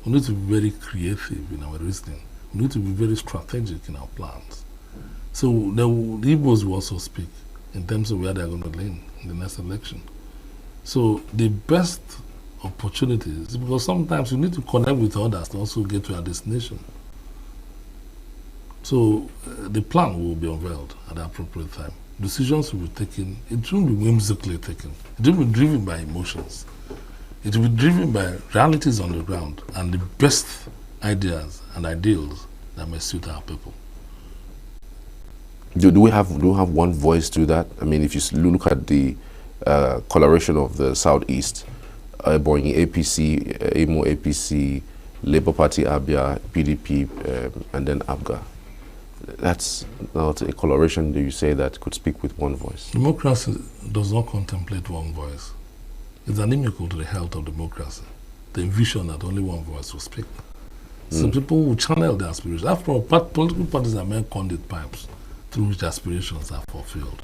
[SPEAKER 2] We need to be very creative in our reasoning. We need to be very strategic in our plans. So the Igbos will also speak in terms of where they're going to lean in the next election. So the best opportunities, because sometimes you need to connect with others to also get to your destination. So the plan will be unveiled at the appropriate time. Decisions will be taken. It won't be whimsically taken. It will be driven by emotions. It will be driven by realities on the ground and the best ideas and ideals that may suit our people.
[SPEAKER 1] Do we have one voice to that? I mean, if you look at the coloration of the Southeast, Boeing APC, AMO APC, Labour Party Abia, PDP, and then ABGA. That's not a coloration that you say that could speak with one voice.
[SPEAKER 2] Democracy does not contemplate one voice. It's inimical to the health of democracy. The envision that only one voice will speak. Some people will channel their aspirations. After all, political parties are mere conduit pipes through which aspirations are fulfilled.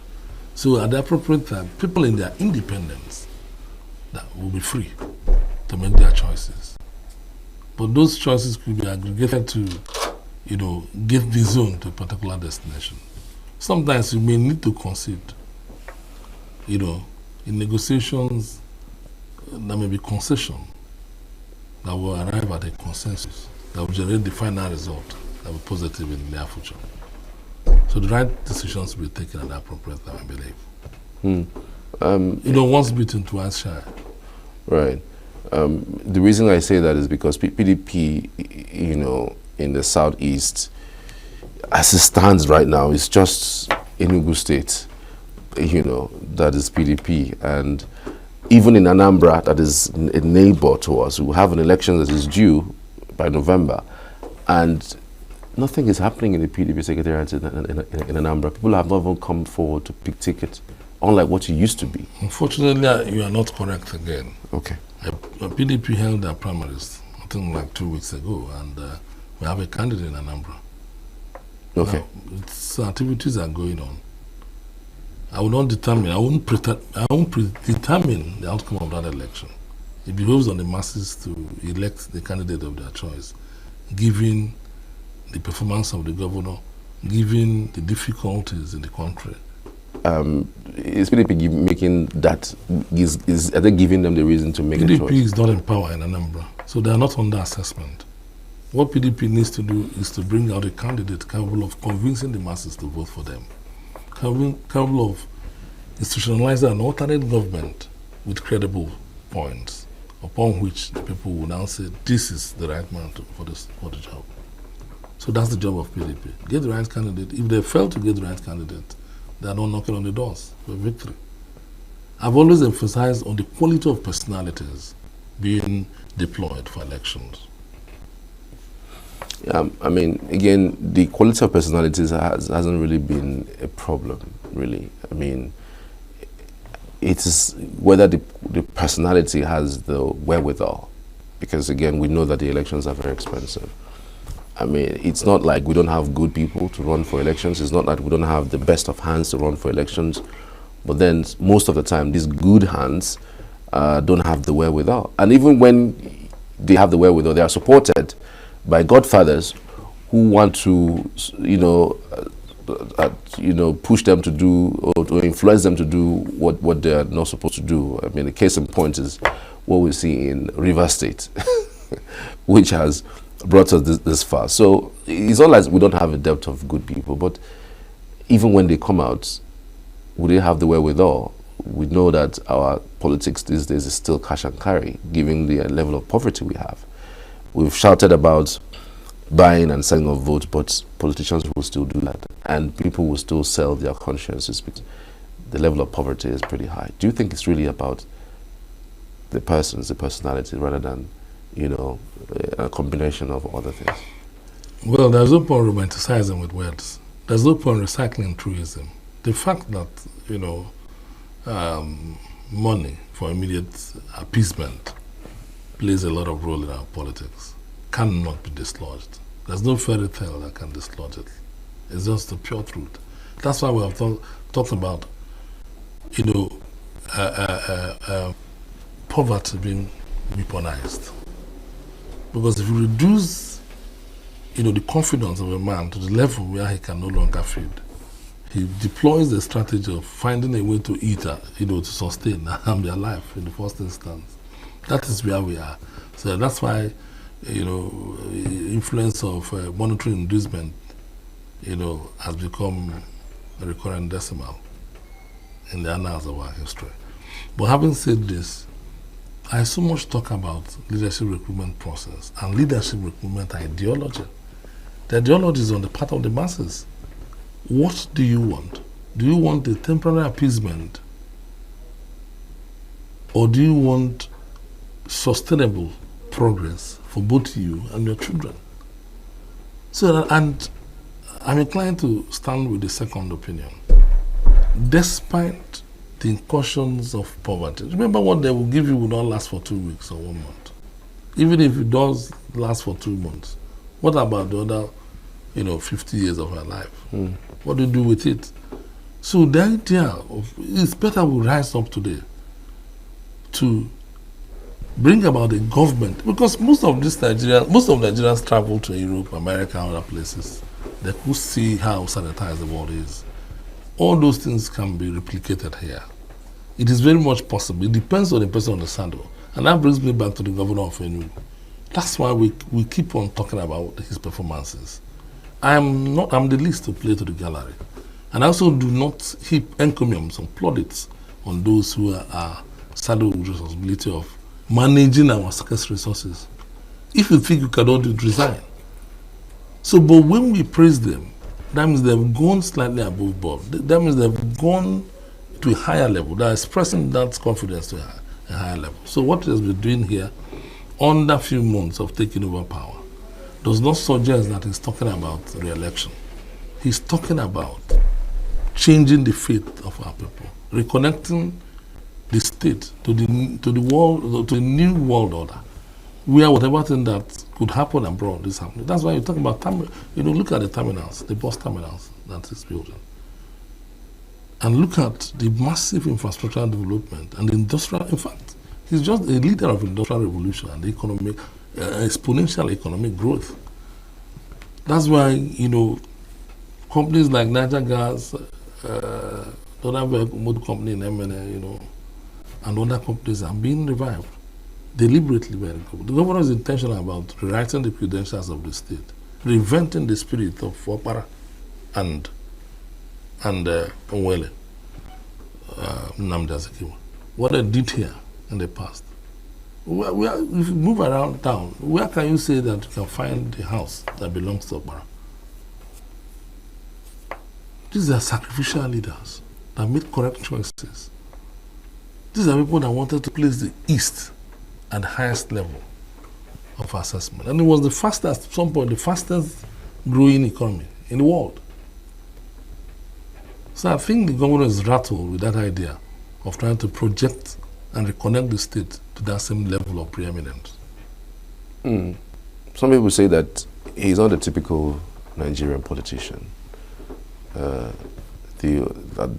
[SPEAKER 2] So at the appropriate time, people in their independence that will be free to make their choices. But those choices could be aggregated to, get the zone to a particular destination. Sometimes you may need to concede, in negotiations, there may be concession that will arrive at a consensus that will generate the final result that will be positive in the near future. So the right decisions will be taken at the appropriate time, I believe. Once beaten, twice shy.
[SPEAKER 1] Right. The reason I say that is because PDP, in the Southeast, as it stands right now, is just Enugu State, that is PDP. And even in Anambra, that is a neighbor to us, we have an election that is due by November. And nothing is happening in the PDP secretariat in Anambra. People have not even come forward to pick tickets, unlike what it used to be.
[SPEAKER 2] Unfortunately, you are not correct again.
[SPEAKER 1] Okay.
[SPEAKER 2] PDP held their primaries, I think like 2 weeks ago, and we have a candidate in Anambra.
[SPEAKER 1] Okay.
[SPEAKER 2] Now, activities are going on. I won't predetermine the outcome of that election. It behoves on the masses to elect the candidate of their choice, given the performance of the governor, given the difficulties in the country.
[SPEAKER 1] Is PDP making that, are they giving them the reason to make a choice?
[SPEAKER 2] PDP is not in power in Anambra. So they are not under assessment. What PDP needs to do is to bring out a candidate capable of convincing the masses to vote for them, capable of institutionalizing an alternate government with credible points upon which the people will now say, this is the right man for the job. So that's the job of PDP. Get the right candidate. If they fail to get the right candidate, they are not knocking on the doors for victory. I've always emphasized on the quality of personalities being deployed for elections.
[SPEAKER 1] Yeah, I mean, again, the quality of personalities hasn't really been a problem, really. I mean, it is whether the personality has the wherewithal, because again, we know that the elections are very expensive. I mean, it's not like we don't have good people to run for elections. It's not like we don't have the best of hands to run for elections. But then most of the time, these good hands don't have the wherewithal. And even when they have the wherewithal, they are supported by godfathers who want to, push them to do or to influence them to do what they are not supposed to do. I mean, the case in point is what we see in Rivers State, which has brought us this far. So it's not like we don't have a depth of good people, but even when they come out, would they have the wherewithal? We know that our politics these days is still cash and carry, given the level of poverty we have. We've shouted about buying and selling of votes, but politicians will still do that, and people will still sell their consciences because the level of poverty is pretty high. Do you think it's really about the persons, the personality, rather than, a combination of other things?
[SPEAKER 2] Well, there's no point romanticizing with words. There's no point recycling truism. The fact that, money for immediate appeasement plays a lot of role in our politics cannot be dislodged. There's no fairy tale that can dislodge it. It's just the pure truth. That's why we have talked about, poverty being weaponized. Because if you reduce, the confidence of a man to the level where he can no longer feed, he deploys the strategy of finding a way to eat, to sustain and be alive in the first instance. That is where we are. So that's why, influence of monetary inducement, has become a recurrent decimal in the annals of our history. But having said this, I so much talk about leadership recruitment process and leadership recruitment ideology. The ideology is on the part of the masses. What do you want? Do you want a temporary appeasement, or do you want sustainable progress for both you and your children? So, and I'm inclined to stand with the second opinion. Despite the incursions of poverty, remember what they will give you will not last for 2 weeks or 1 month. Even if it does last for 2 months, what about the other 50 years of our life? What do you do with it? So the idea of it's better we rise up today to bring about a government, because most of Nigerians travel to Europe, America, and other places. They could see how sanitized the world is. All those things can be replicated here. It is very much possible. It depends on the person on the saddle. And that brings me back to the governor of Enugu. That's why we keep on talking about his performances. I'm the least to play to the gallery. And I also do not heap encomiums and plaudits on those who are saddled with responsibility of managing our scarce resources. If you think you cannot do it, resign. So, but when we praise them, that means they've gone slightly above board. That means they've gone to a higher level. They're expressing that confidence to a higher level. So what he has been doing here, under a few months of taking over power, does not suggest that he's talking about re-election. He's talking about changing the fate of our people, reconnecting the state to the world, to a new world order, where whatever thing that could happen abroad is happening. That's why you talk about look at the terminals, the bus terminals that is building, and look at the massive infrastructural development and the industrial. In fact, he's just a leader of industrial revolution and economic exponential economic growth. That's why companies like Niger Gas, the other motor company in MNA, and other companies are being revived. deliberately by the governor. The governor is intentional about rewriting the credentials of the state, reinventing the spirit of Opara and Nwele, Nnamdi Azikiwe. What they did here in the past. If you move around town, where can you say that you can find the house that belongs to Opara? These are sacrificial leaders that made correct choices. These are people that wanted to place the East at the highest level of assessment. And it was the fastest, at some point, the fastest growing economy in the world. So I think the government is rattled with that idea of trying to project and reconnect the state to that same level of preeminence.
[SPEAKER 1] Some people say that he's not a typical Nigerian politician. At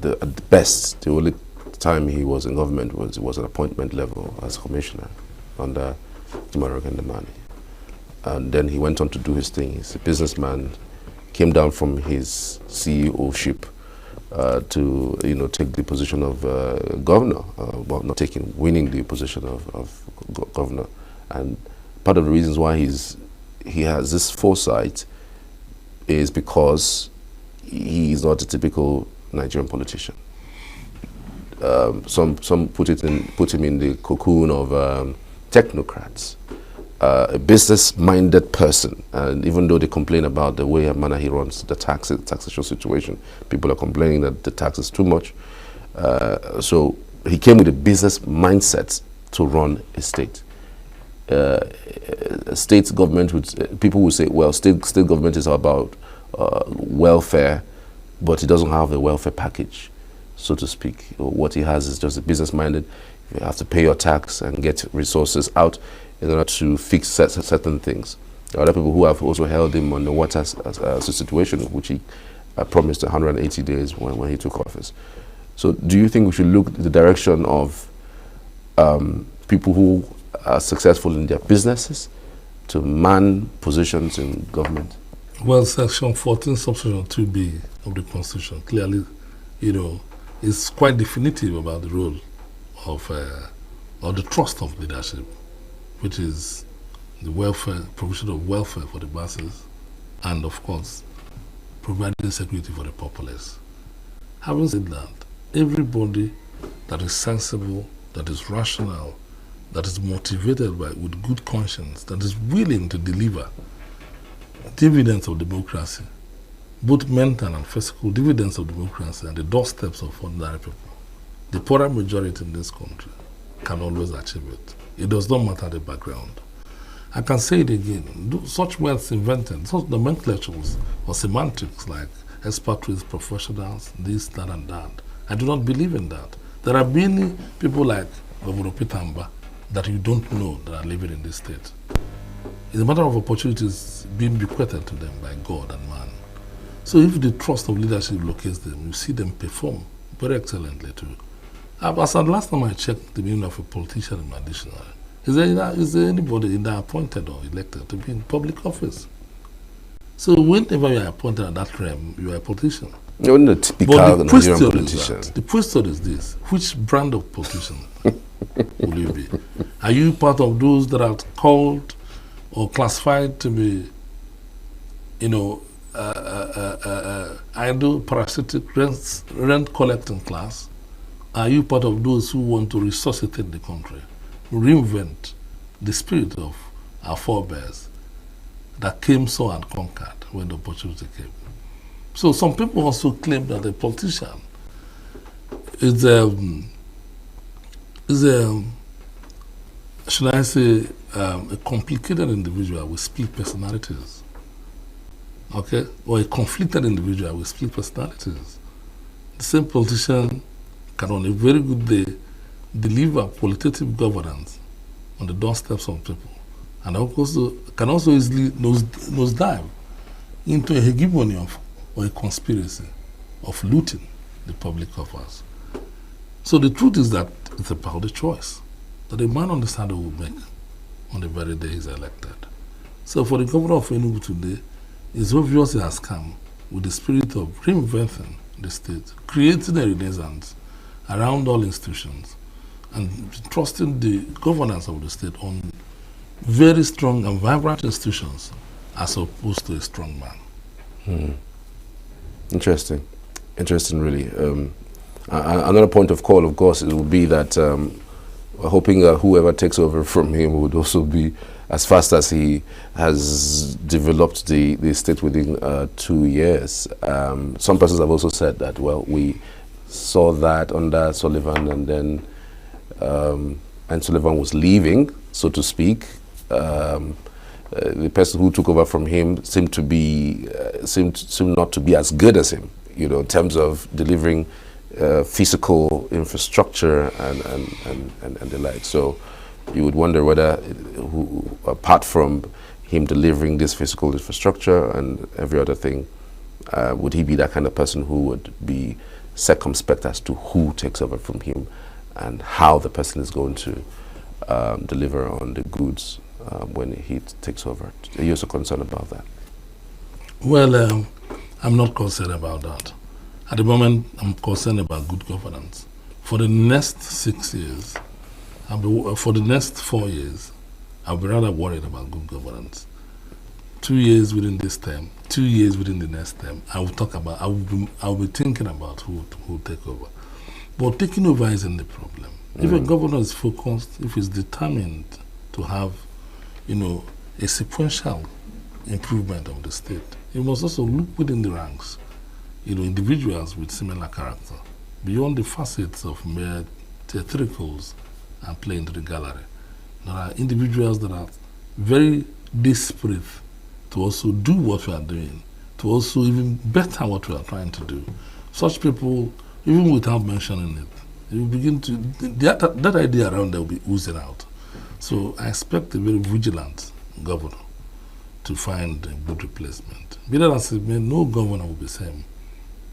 [SPEAKER 1] the best, the only time he was in government was an appointment level as commissioner under Tumaroke Ndamani. And then he went on to do his thing. He's a businessman, came down from his CEO-ship to take the position of governor, winning the position of governor. And part of the reasons why he has this foresight is because he's not a typical Nigerian politician. Some put him in the cocoon of technocrats, a business-minded person. And even though they complain about the way and manner he runs the taxation situation, people are complaining that the tax is too much. So he came with a business mindset to run a state. State government, people will say, well, state government is about welfare, but he doesn't have a welfare package, so to speak. What he has is just a business-minded. You have to pay your tax and get resources out in order to fix certain things. There are other people who have also held him on the water situation, which he promised 180 days when he took office. So do you think we should look in the direction of people who are successful in their businesses to man positions in government?
[SPEAKER 2] Well, Section 14, Subsection 2B of the Constitution clearly, is quite definitive about the role of, or the trust of leadership, which is the provision of welfare for the masses, and of course, providing security for the populace. Having said that, everybody that is sensible, that is rational, that is motivated with good conscience, that is willing to deliver dividends of democracy, both mental and physical dividends of democracy and the doorsteps of ordinary people, the poorer majority in this country can always achieve it. It does not matter the background. I can say it again, such words invented, such nomenclatures or semantics like expatriates, professionals, this, that, and that. I do not believe in that. There are many people like Governor Pitamba that you don't know that are living in this state. It's a matter of opportunities being bequeathed to them by God and man. So if the trust of leadership locates them, you see them perform very excellently too. As the last time I checked the meaning of a politician in my dictionary, is there anybody in that appointed or elected to be in public office? So whenever you are appointed at that realm, you are a politician.
[SPEAKER 1] You're not a typical Nigerian politician.
[SPEAKER 2] The question is this: which brand of politician will you be? Are you part of those that are called or classified to be, idle, parasitic, rent collecting class? Are you part of those who want to resuscitate the country, reinvent the spirit of our forebears that came, saw, and conquered when the opportunity came? So some people also claim that a politician is should I say, a complicated individual with split personalities, okay? Or a conflicted individual with split personalities. The same politician can on a very good day deliver qualitative governance on the doorsteps of people, and can also easily nosedive into a hegemony or a conspiracy of looting the public coffers. So the truth is that it's about the choice that a man on the saddle will make on the very day he's elected. So for the governor of Enugu today, it's obvious he has come with the spirit of reinventing the state, creating a renaissance around all institutions, and trusting the governance of the state on very strong and vibrant institutions as opposed to a strong man.
[SPEAKER 1] Interesting. Interesting, really. Another point of call, of course, it would be that hoping that whoever takes over from him would also be as fast as he has developed the state within 2 years. Some persons have also said that, well, we saw that under Sullivan, and then and Sullivan was leaving, so to speak. The person who took over from him seemed to be seemed not to be as good as him, you know, in terms of delivering physical infrastructure and the like. So you would wonder whether, apart from him delivering this physical infrastructure and every other thing, would he be that kind of person who would be circumspect as to who takes over from him and how the person is going to deliver on the goods when he takes over. Are you also concerned about that?
[SPEAKER 2] Well, I'm not concerned about that. At the moment, I'm concerned about good governance. For the next 6 years, for the next 4 years, I'll be rather worried about good governance. 2 years within this term, 2 years within the next term, I'll be thinking about who will take over. But taking over isn't the problem. If a governor is focused, if he's determined to have, you know, a sequential improvement of the state, he must also look within the ranks, you know, individuals with similar character, beyond the facets of mere theatricals and play into the gallery. There are individuals that are very desperate to also do what we are doing, to also even better what we are trying to do. Such people, even without mentioning it, you begin to, that idea around there will be oozing out. So I expect a very vigilant governor to find a good replacement. Be that as it may, no governor will be the same.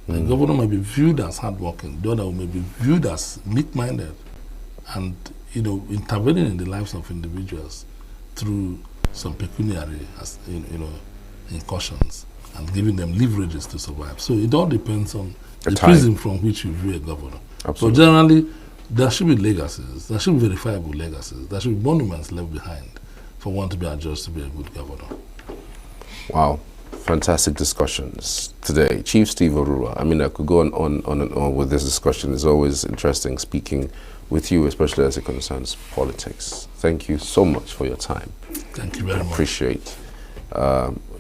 [SPEAKER 2] The governor may be viewed as hardworking, the other may be viewed as meek-minded, and, you know, intervening in the lives of individuals through some pecuniary, incursions, and giving them leverages to survive. So it all depends on the prism from which you view a governor.
[SPEAKER 1] Absolutely.
[SPEAKER 2] So generally, there should be legacies, there should be verifiable legacies, there should be monuments left behind for one to be adjudged to be a good governor.
[SPEAKER 1] Wow. Fantastic discussions today. Chief Steve Orurua. I mean, I could go on and on with this discussion. It's always interesting speaking with you, especially as it concerns politics. Thank you so much for your time.
[SPEAKER 2] Thank you very much.
[SPEAKER 1] Appreciate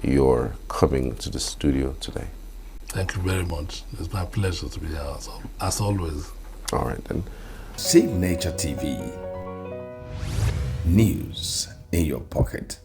[SPEAKER 1] your coming to the studio today.
[SPEAKER 2] Thank you very much. It's my pleasure to be here, as always.
[SPEAKER 1] All right, then.
[SPEAKER 3] Save Nature TV. News in your pocket.